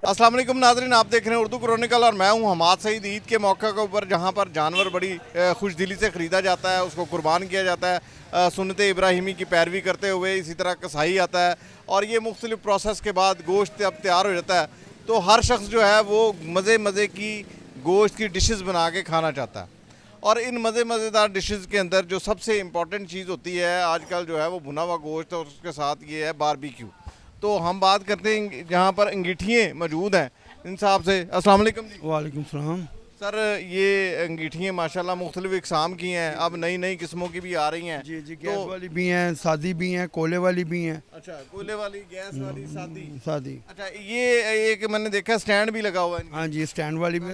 अस्सलाम वालेकुम नाज़रीन, आप देख रहे हैं उर्दू क्रॉनिकल और मैं हूं हमाद सईद। ईद के मौके के ऊपर जहां पर जानवर बड़ी खुश दिली से ख़रीदा जाता है, उसको कुर्बान किया जाता है सुन्नत इब्राहिमी की पैरवी करते हुए। इसी तरह कसाई आता है और ये मुख्तलिफ़ प्रोसेस के बाद गोश्त अब तैयार हो जाता है। तो हर शख्स जो है वो मज़े की गोश्त की डिशेस बना के खाना चाहता है। और इन मज़ेदार डिशेस के अंदर जो सबसे इम्पॉर्टेंट चीज़ होती है आजकल जो है वो भुना हुआ गोश्त और उसके साथ ये है बारबेक्यू। तो हम बात करते हैं जहाँ पर अंगीठियाँ मौजूद हैं इन साहब से। अस्सलाम वालेकुम जी। वालेकुम सलाम। सर ये अंगीठियाँ माशाल्लाह मुख्तलिफ इकसाम की हैं, अब नई किस्मों की भी आ रही हैं। जी जी, गैस वाली भी हैं, सादी भी हैं, कोयले वाली भी हैं। अच्छा, कोयले वाली, गैस वाली, सादी। अच्छा, ये एक मैंने देखा स्टैंड भी लगा हुआ है। हाँ जी, स्टैंड वाली भी।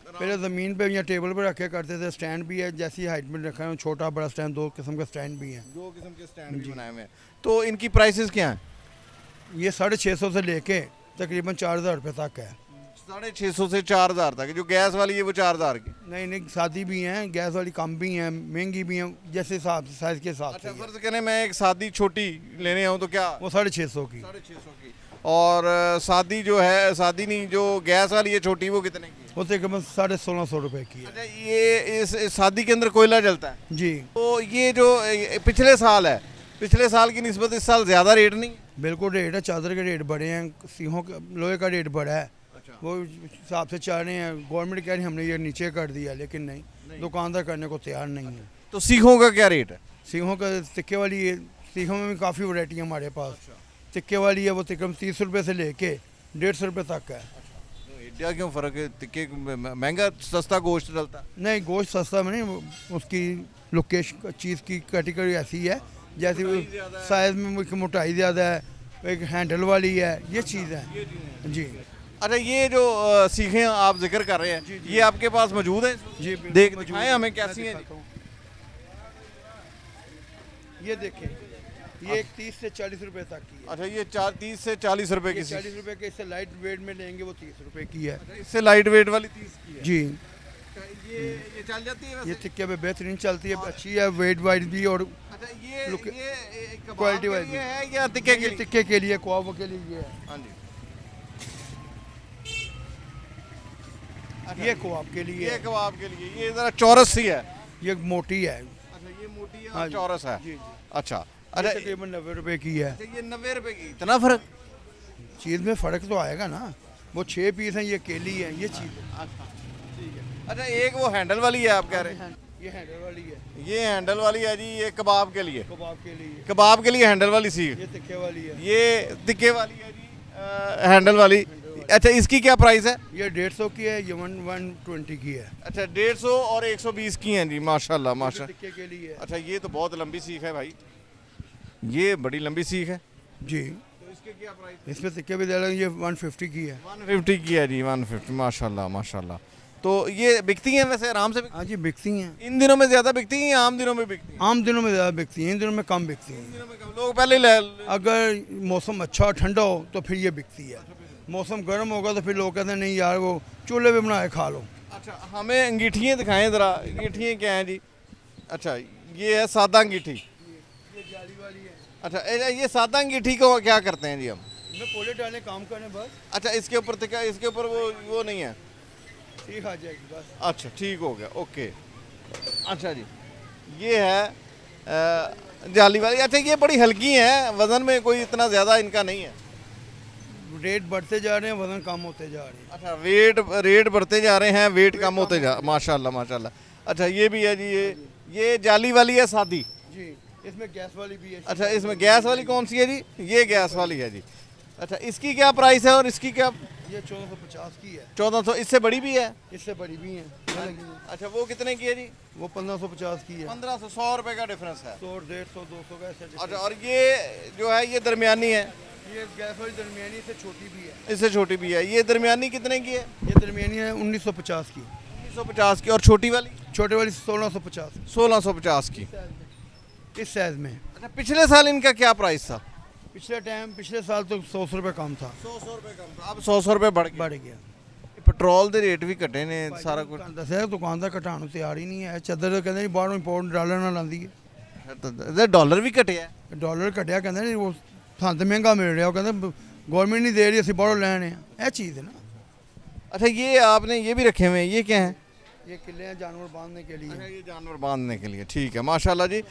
पहले ज़मीन पे या टेबल पे रखे करते थे। स्टैंड भी है, जैसी हाइट में रखा है, छोटा बड़ा स्टैंड, दो किस्म के स्टैंड भी हैं। दो किस्म के स्टैंड भी बनाए हुए हैं। तो इनकी प्राइसेस क्या हैं? ये 650 से लेके तकरीबन 4000 रुपये तक है। 650 से 4000 तक। जो गैस वाली है वो 4000 की? नहीं, सादी भी हैं, गैस वाली कम भी हैं, महंगी भी हैं, जैसे हिसाब से साइज़ के हिसाब से। अच्छा, फर्ज करें मैं एक सादी छोटी लेने आऊँ तो क्या? वो 650 की। 650 की। और सादी जो है, सादी नहीं, जो गैस वाली है छोटी, वो कितने की? वो तकरीबन 1650 रुपये की है। अच्छा, ये इस शादी के अंदर कोयला जलता है जी। तो ये जो पिछले साल है, पिछले साल की निस्बत इस साल ज़्यादा रेट नहीं? बिल्कुल रेट है, चादर के रेट बढ़े हैं, सीहों के लोहे का रेट बढ़ा है। अच्छा। वो हिसाब से चाह रहे हैं, गवर्नमेंट कह रही है हमने ये नीचे कर दिया, लेकिन नहीं, दुकानदार करने को तैयार नहीं है। तो सीखों का क्या रेट है? सीहों का तिक्के वाली है, सीहों में भी काफ़ी वैरायटी है हमारे पास। तिक्के वाली है वो तकरीबन 30 रुपये से लेके 150 रुपये तक है। इंडिया क्यों फ़र्क है? तिक्के महंगा सस्ता गोश्त डलता? नहीं, गोश्त सस्ता में नहीं, उसकी लोकेशन चीज़ की कैटेगरी ऐसी है, जैसे साइज़ में मोटाई ज़्यादा है, एक हैंडल वाली है, ये चीज़ है जी। अच्छा, ये जो सीखें आप जिक्र कर रहे हैं, ये आपके पास मौजूद है? जी, दिखाएं हमें कैसी हैं। ये देखें, ये 30 से 40 रुपए तक की है। अच्छा, ये 30 से 40 रुपए की? 40 रुपए के। इससे लाइट वेट में लेंगे वो 30 रुपए की है। इससे लाइट वेट वाली 30 की है जी। ये चल जाती है वैसे? ये तिक्के पे बेहतरीन चलती है, अच्छी है, वेट वाइज भी। और अच्छा, ये क्वालिटी वाइज है या तिक्के के लिए? तिक्के के लिए, कबाब के लिए ये है। हाँ जी। ये कबाब के लिए, ये कबाब के लिए। ये जरा चौरस सी है। ये मोटी है। अच्छा, ये मोटी है हाँ और चौरस है। जी जी। अच्छा। अच्छा, तकरीबन 90 रुपए की है। ये 90 रुपए की। इतना फर्क? चीज़ में फ़र्क तो आएगा ना। वो 6 पीस हैं, ये केली है, ये चीज़ है। अच्छा, ठीक है। अच्छा, एक वो हैंडल वाली है आप कह रहे हैं? ये हैंडल वाली है। ये हैंडल वाली है जी, ये कबाब के लिए। कबाब के लिए। कबाब के लिए हैंडल वाली सीख। ये तिक्के वाली है। ये तिक्के वाली है जी, हैंडल वाली। अच्छा, इसकी क्या प्राइस है? ये 150 की है, ये 120 की है। अच्छा, 150 और 120 की हैं जी, माशाल्लाह माशाल्लाह। तिक्के के लिए। अच्छा, ये तो बहुत लंबी सीख है भाई, ये बड़ी लंबी सीख है जी। तो इसके क्या प्राइस? इसमें तिक्के भी दे रहे हैं, ये 150 की है। 150 की है जी, 150। माशाल्लाह माशाल्लाह। तो ये बिकती हैं वैसे आराम से? हाँ जी, बिकती हैं। इन दिनों में ज़्यादा बिकती हैं या आम दिनों में बिकती हैं? आम दिनों में ज़्यादा बिकती हैं, इन दिनों में कम बिकती हैं। दिनों में कम, लोग पहले अगर मौसम अच्छा और ठंडा हो तो फिर ये बिकती है। मौसम गर्म होगा तो फिर लोग कहते हैं नहीं यार, वो चूल्हे पे बना के खा लो। अच्छा, हमें अंगीठियाँ दिखाएं ज़रा। अंगीठियाँ क्या हैं जी? अच्छा, ये है सादा अंगीठी। ये जाली वाली है। अच्छा, ये सादा अंगीठी को क्या करते हैं जी हम? इसमें पोले डालें, काम करें बस। अच्छा, इसके ऊपर वो नहीं है? ठीक आ जाएगी बस। अच्छा, ठीक हो गया, ओके। अच्छा जी, ये है जाली वाली। अच्छा, ये बड़ी हल्की है, वज़न में कोई इतना ज़्यादा इनका नहीं है? रेट बढ़ते जा रहे हैं, वजन कम होते जा रहे हैं। अच्छा, रेट बढ़ते जा रहे हैं, वेट कम होते जा, माशाल्लाह माशाल्लाह। अच्छा, ये भी है जी, ये जाली वाली है सादी जी। इसमें गैस वाली भी है। अच्छा, इसमें गैस वाली कौन सी है जी? ये गैस वाली है जी। अच्छा, इसकी क्या प्राइस है और इसकी क्या? ये 1450 की है। 1400। इससे बड़ी भी है? इससे बड़ी भी है। अच्छा, वो कितने की है जी? वो 1550 की है। 1500, 100 रुपए का डिफरेंस है। 100, 150, 200 का ऐसे। अच्छा, और ये जो है ये दरमियानी है? ये गैस वाली दरमियानी से छोटी भी है। इससे छोटी भी है। ये दरमियानी कितने की है? ये दरमियानी है 1950 की। 1950 की। और छोटी वाली? छोटे वाली 1650 1650 की। इस साइज में। अच्छा, पिछले साल इनका क्या प्राइस था? पिछले साल तो 100 रुपए कम था। 100 रुपए कम था, अब 100 रुपए बढ़ गया। पेट्रोल ਦੇ ਰੇਟ ਵੀ ਘਟੇ ਨੇ ਸਾਰਾ ਕੁਝ। ਦੱਸਿਆ ਦੁਕਾਨ ਦਾ ਘਟਾਉਣ ਨੂੰ ਤਿਆਰ ਹੀ ਨਹੀਂ ਹੈ। ਚੱਦਰ ਕਹਿੰਦੇ ਨਹੀਂ ਬਾਹਰੋਂ ਇੰਪੋਰਟ ਡਾਲਰ ਨਾਲ ਆਉਂਦੀ ਹੈ। ਇਹਦਾ ਡਾਲਰ ਵੀ ਘਟਿਆ। ਡਾਲਰ ਘਟਿਆ ਕਹਿੰਦੇ ਨਹੀਂ ਉਹ ਸਾਨੂੰ ਤਾਂ ਮਹਿੰਗਾ ਮਿਲ ਰਿਹਾ। ਉਹ ਕਹਿੰਦੇ गवर्नमेंट नहीं दे रही, ਅਸੀਂ ਬਾਹਰੋਂ ਲੈਣੇ ਆ। ਇਹ ਚੀਜ਼ है ना। अच्छा, ये आपने ये भी रखे हुए हैं, ये क्या है? ये किले हैं जानवर बांधने के लिए। अच्छा, ये जानवर बांधने के लिए। ठीक है, माशाल्लाह जी।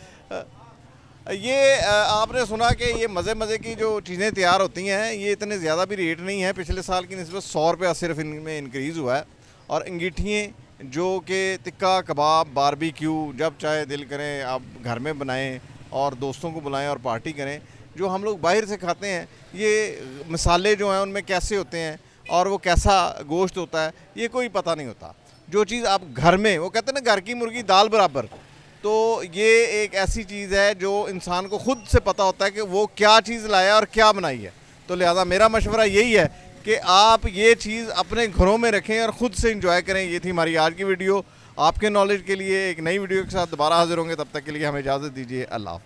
ये आपने सुना कि ये मज़े की जो चीज़ें तैयार होती हैं ये इतने ज़्यादा भी रेट नहीं है। पिछले साल की निस्बत 100 रुपया सिर्फ इनमें इंक्रीज़ हुआ है। और अंगीठियाँ जो कि टिक्का कबाब बारबेक्यू जब चाहे दिल करें आप घर में बनाएं और दोस्तों को बुलाएं और पार्टी करें। जो हम लोग बाहर से खाते हैं ये मसाले जो हैं उनमें कैसे होते हैं और वो कैसा गोश्त होता है ये कोई पता नहीं होता। जो चीज़ आप घर में, वो कहते हैं ना घर की मुर्गी दाल बराबर, तो ये एक ऐसी चीज़ है जो इंसान को ख़ुद से पता होता है कि वो क्या चीज़ लाया और क्या बनाई है। तो लिहाजा मेरा मशवरा यही है कि आप ये चीज़ अपने घरों में रखें और ख़ुद से इंजॉय करें। ये थी हमारी आज की वीडियो। आपके नॉलेज के लिए एक नई वीडियो के साथ दोबारा हाजिर होंगे। तब तक के लिए हमें इजाज़त दीजिए। अल्लाह हाफ़िज़।